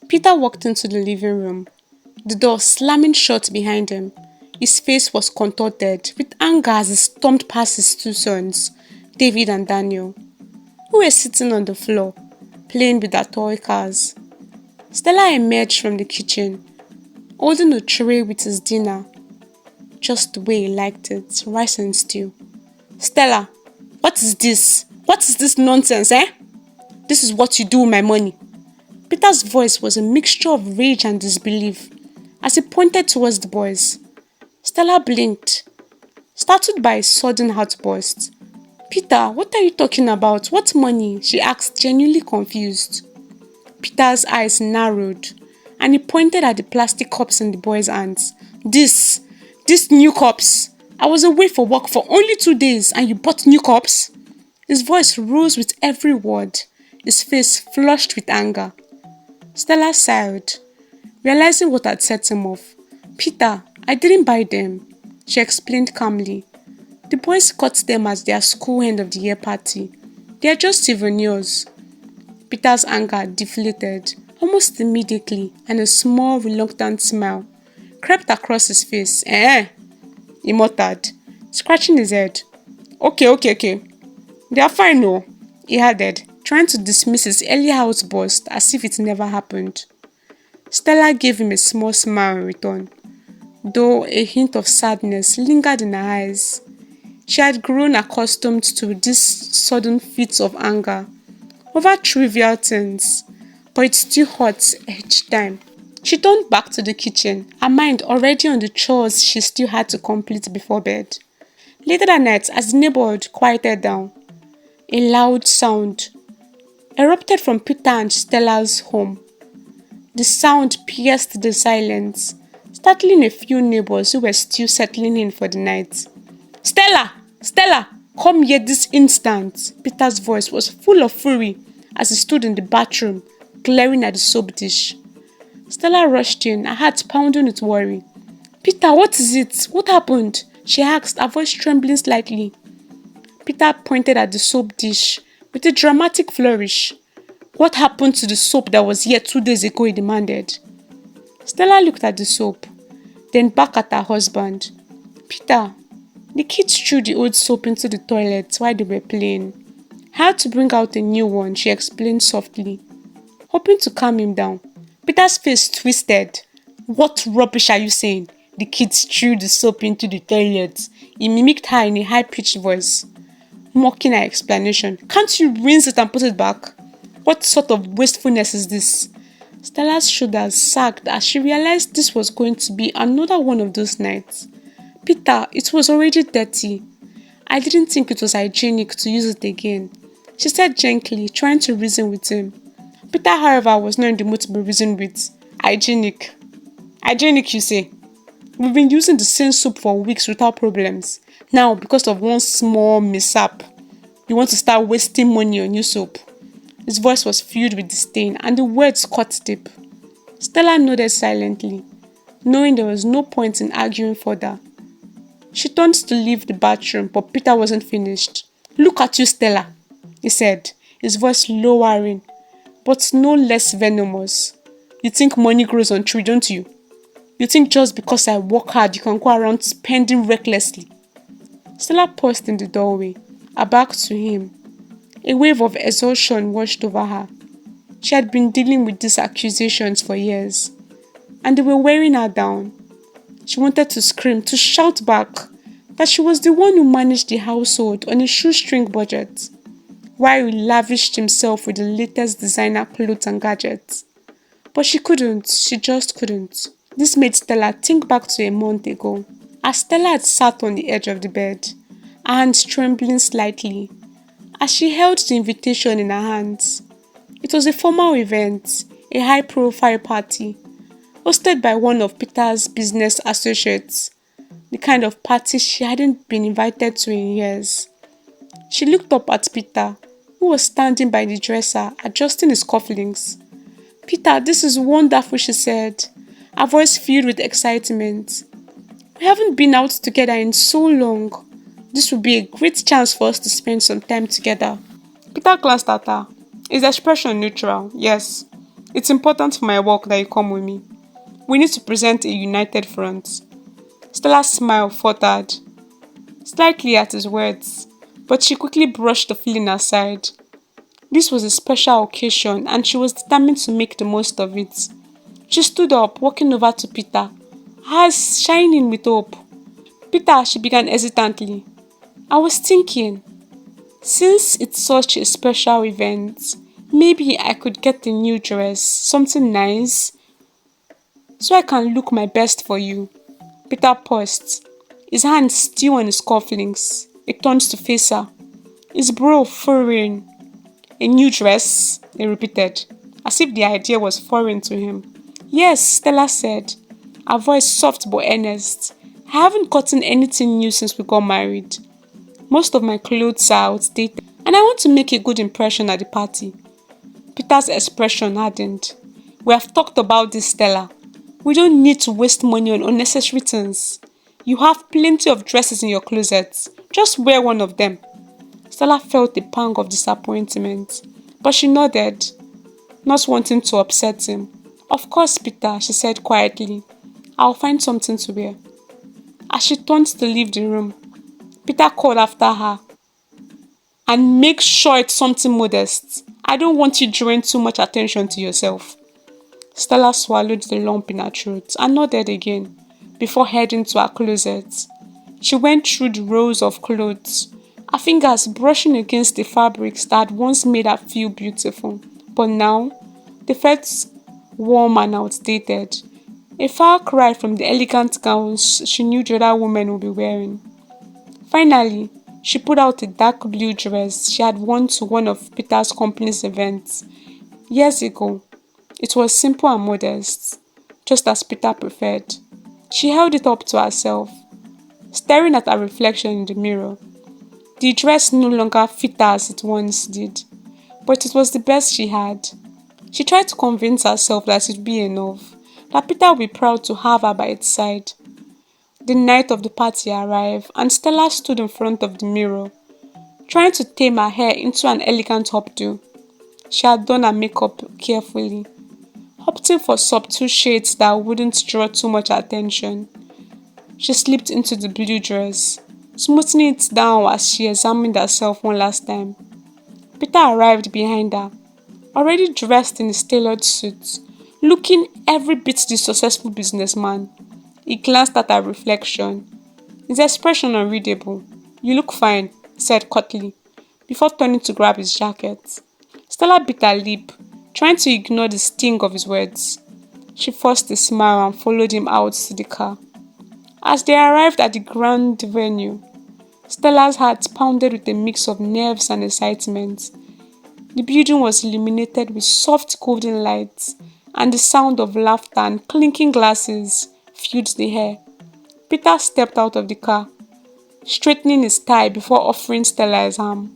Peter walked into the living room, the door slamming shut behind him. His face was contorted with anger as he stormed past his two sons, David and Daniel, who were sitting on the floor, playing with their toy cars. Stella emerged from the kitchen, holding a tray with his dinner, just the way he liked it, rice and stew. Stella, what is this? What is this nonsense, eh? This is what you do with my money. Peter's voice was a mixture of rage and disbelief as he pointed towards the boys. Stella blinked, startled by a sudden outburst. Peter, what are you talking about? What money? She asked, genuinely confused. Peter's eyes narrowed and he pointed at the plastic cups in the boys' hands. These new cups. I was away for work for only 2 days and you bought new cups? His voice rose with every word, his face flushed with anger. Stella sighed, realizing what had set him off. Peter, I didn't buy them, she explained calmly. The boys got them at their school end of the year party. They are just souvenirs. Peter's anger deflated almost immediately and a small reluctant smile crept across his face. He muttered, scratching his head. Okay. They are fine, no, he added, trying to dismiss his earlier outburst as if it never happened. Stella gave him a small smile in return, though a hint of sadness lingered in her eyes. She had grown accustomed to these sudden fits of anger over trivial things, but it still hurt each time. She turned back to the kitchen, her mind already on the chores she still had to complete before bed. Later that night, as the neighborhood quieted down, a loud sound erupted from Peter and Stella's home. The sound pierced the silence, startling a few neighbors who were still settling in for the night. Stella, come here this instant! Peter's voice was full of fury as he stood in the bathroom, glaring at the soap dish. Stella rushed in, her heart pounding with worry. Peter, what is it? What happened? She asked, her voice trembling slightly. Peter pointed at the soap dish with a dramatic flourish. What happened to the soap that was here 2 days ago? He demanded. Stella looked at the soap, then back at her husband. Peter, the kids threw the old soap into the toilet while they were playing. I had to bring out a new one, she explained softly, hoping to calm him down. Peter's face twisted. What rubbish are you saying? The kids threw the soap into the toilet. He mimicked her in a high-pitched voice, mocking her explanation. Can't you rinse it and put it back? What sort of wastefulness is this? Stella's shoulders sagged as she realized this was going to be another one of those nights. Peter, it was already dirty. I didn't think it was hygienic to use it again, she said gently, trying to reason with him. Peter, however, was not in the mood to be reasoned with. Hygienic, you say? We've been using the same soap for weeks without problems. Now, because of one small mishap, you want to start wasting money on new soap. His voice was filled with disdain and the words cut deep. Stella nodded silently, knowing there was no point in arguing further. She turned to leave the bathroom, but Peter wasn't finished. Look at you, Stella, he said, his voice lowering, but no less venomous. You think money grows on trees, don't you? You think just because I work hard, you can go around spending recklessly? Stella paused in the doorway, her back to him. A wave of exhaustion washed over her. She had been dealing with these accusations for years, and they were wearing her down. She wanted to scream, to shout back, that she was the one who managed the household on a shoestring budget, while he lavished himself with the latest designer clothes and gadgets. But she couldn't, she just couldn't. This made Stella think back to a month ago, as Stella had sat on the edge of the bed, her hands trembling slightly, as she held the invitation in her hands. It was a formal event, a high-profile party, hosted by one of Peter's business associates, the kind of party she hadn't been invited to in years. She looked up at Peter, who was standing by the dresser, adjusting his cufflinks. Peter, this is wonderful, she said, her voice filled with excitement. We haven't been out together in so long. This would be a great chance for us to spend some time together. Peter glanced at her, his expression neutral. Yes, It's important for my work that you come with me. We need to present a united front. Stella's smile faltered slightly at his words, but she quickly brushed the feeling aside. This was a special occasion and she was determined to make the most of it. She stood up, walking over to Peter, her eyes shining with hope. Peter, she began hesitantly. I was thinking, since it's such a special event, maybe I could get a new dress, something nice, so I can look my best for you. Peter paused, his hand still on his cufflinks. He turned to face her, his brow furrowing. A new dress, he repeated, as if the idea was foreign to him. Yes, Stella said, her voice soft but earnest. I haven't gotten anything new since we got married. Most of my clothes are outdated, and I want to make a good impression at the party. Peter's expression hardened. We have talked about this, Stella. We don't need to waste money on unnecessary things. You have plenty of dresses in your closet. Just wear one of them. Stella felt a pang of disappointment, but she nodded, not wanting to upset him. Of course, Peter, she said quietly. I'll find something to wear. As she turned to leave the room, Peter called after her. And make sure it's something modest. I don't want you drawing too much attention to yourself. Stella swallowed the lump in her throat and nodded again before heading to her closet. She went through the rows of clothes, her fingers brushing against the fabrics that had once made her feel beautiful, but now they felt warm and outdated. A far cry from the elegant gowns she knew the other women would be wearing. Finally, she pulled out a dark blue dress she had worn to one of Peter's company's events years ago. It was simple and modest, just as Peter preferred. She held it up to herself, staring at her reflection in the mirror. The dress no longer fit her as it once did, but it was the best she had. She tried to convince herself that it would be enough, that Peter would be proud to have her by its side. The night of the party arrived, and Stella stood in front of the mirror, trying to tame her hair into an elegant updo. She had done her makeup carefully, opting for subtle shades that wouldn't draw too much attention. She slipped into the blue dress, smoothing it down as she examined herself one last time. Peter arrived behind her, already dressed in his tailored suit, looking every bit the successful businessman. He glanced at her reflection, his expression unreadable. You look fine, he said curtly, before turning to grab his jacket. Stella bit her lip, trying to ignore the sting of his words. She forced a smile and followed him out to the car. As they arrived at the grand venue, Stella's heart pounded with a mix of nerves and excitement. The building was illuminated with soft golden lights, and the sound of laughter and clinking glasses filled the air. Peter stepped out of the car, straightening his tie before offering Stella his arm.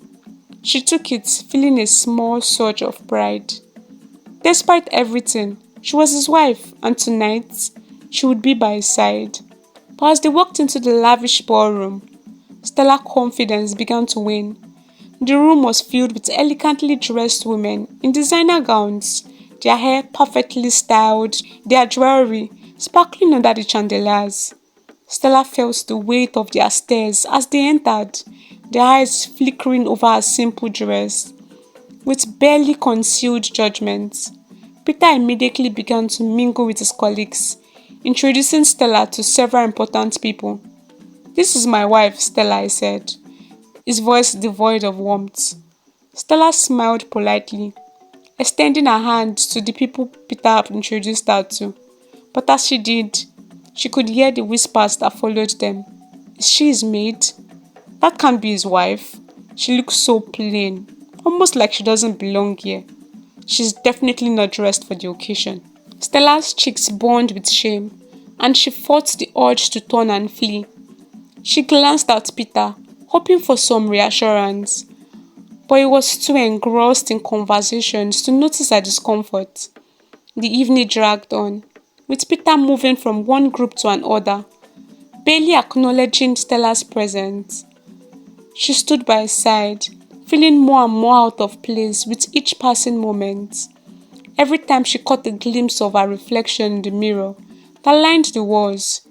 She took it, feeling a small surge of pride. Despite everything, she was his wife, and tonight she would be by his side. But as they walked into the lavish ballroom, Stella's confidence began to wane. The room was filled with elegantly dressed women in designer gowns, their hair perfectly styled, their jewelry sparkling under the chandeliers. Stella felt the weight of their stares as they entered, their eyes flickering over her simple dress. With barely concealed judgment, Peter immediately began to mingle with his colleagues, introducing Stella to several important people. This is my wife, Stella, he said, his voice devoid of warmth. Stella smiled politely, extending her hand to the people Peter had introduced her to. But as she did, she could hear the whispers that followed them. Is she his maid? That can't be his wife. She looks so plain, almost like she doesn't belong here. She's definitely not dressed for the occasion. Stella's cheeks burned with shame, and she fought the urge to turn and flee. She glanced at Peter, hoping for some reassurance, but he was too engrossed in conversations to notice her discomfort. The evening dragged on, with Peter moving from one group to another, barely acknowledging Stella's presence. She stood by his side, feeling more and more out of place with each passing moment. Every time she caught a glimpse of her reflection in the mirror that lined the walls,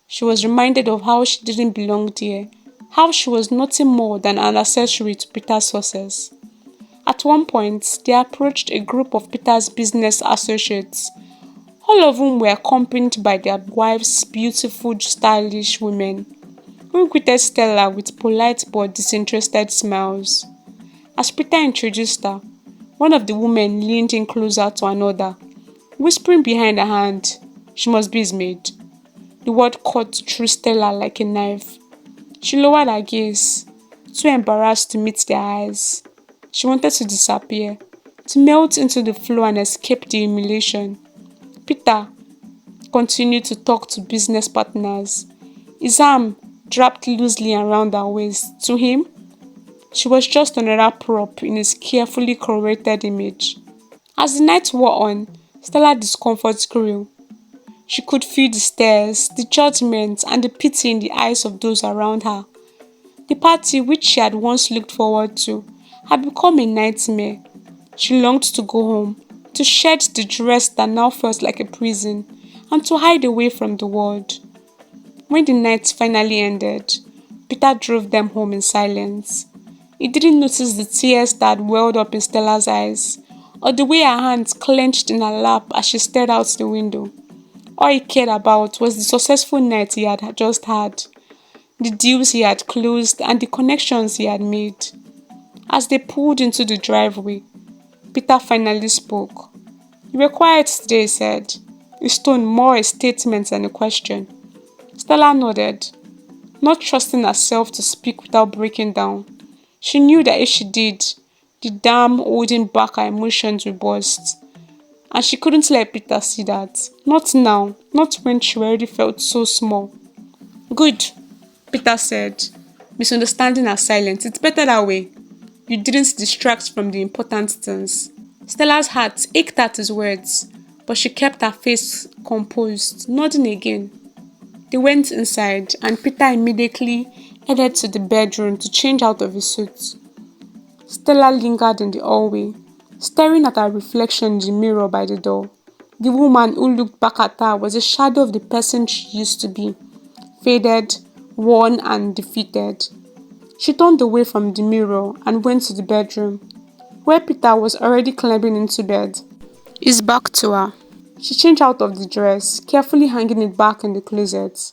she was reminded of how she didn't belong there, how she was nothing more than an accessory to Peter's success. At one point, they approached a group of Peter's business associates, all of whom were accompanied by their wives, beautiful, stylish women, who greeted Stella with polite but disinterested smiles. As Peter introduced her, one of the women leaned in closer to another, whispering behind her hand, "She must be his maid." The word cut through Stella like a knife. She lowered her gaze, too embarrassed to meet their eyes. She wanted to disappear, to melt into the floor and escape the humiliation. Peter continued to talk to business partners, his arm wrapped loosely around her waist. To him, she was just another prop in his carefully curated image. As the night wore on, Stella's discomfort grew. She could feel the stares, the judgment, and the pity in the eyes of those around her. The party, which she had once looked forward to, had become a nightmare. She longed to go home, to shed the dress that now felt like a prison, and to hide away from the world. When the night finally ended, Peter drove them home in silence. He didn't notice the tears that had welled up in Stella's eyes, or the way her hands clenched in her lap as she stared out the window. All he cared about was the successful night he had just had, the deals he had closed, and the connections he had made. As they pulled into the driveway, Peter finally spoke. "You were quiet today," he said, his tone more a statement than a question. Stella nodded, not trusting herself to speak without breaking down. She knew that if she did, the dam holding back her emotions would burst. And she couldn't let Peter see that. Not now, not when she already felt so small. "Good," Peter said, misunderstanding her silence. "It's better that way. You didn't distract from the important things." Stella's heart ached at his words, but she kept her face composed, nodding again. They went inside, and Peter immediately headed to the bedroom to change out of his suit. Stella lingered in the hallway, staring at her reflection in the mirror by the door. The woman who looked back at her was a shadow of the person she used to be, faded, worn, and defeated. She turned away from the mirror and went to the bedroom, where Peter was already climbing into bed, his back to her. She changed out of the dress, carefully hanging it back in the closet,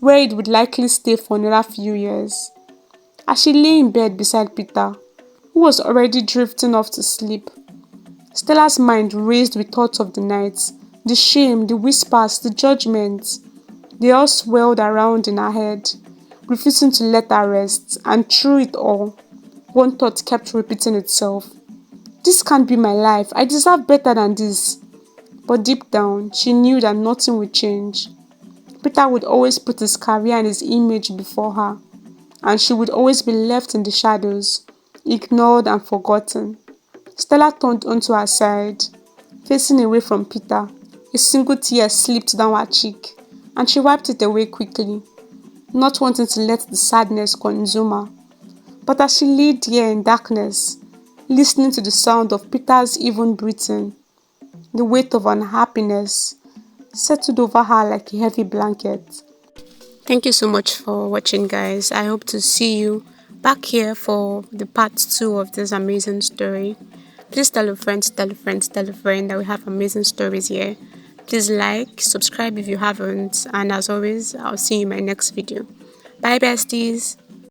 where it would likely stay for another few years. As she lay in bed beside Peter, who was already drifting off to sleep, Stella's mind raced with thoughts of the night, the shame, the whispers, the judgments. They all swirled around in her head, refusing to let her rest, and through it all, one thought kept repeating itself. "This can't be my life. I deserve better than this." But deep down, she knew that nothing would change. Peter would always put his career and his image before her, and she would always be left in the shadows, ignored and forgotten. Stella turned onto her side, facing away from Peter. A single tear slipped down her cheek, and she wiped it away quickly, not wanting to let the sadness consume her. But as she lay there in darkness, listening to the sound of Peter's even breathing, the weight of unhappiness settled over her like a heavy blanket. Thank you so much for watching, guys. I hope to see you back here for the part 2 of this amazing story. Please tell a friend, tell a friend, tell a friend that we have amazing stories here. Please like, subscribe if you haven't, and as always, I'll see you in my next video. Bye, besties.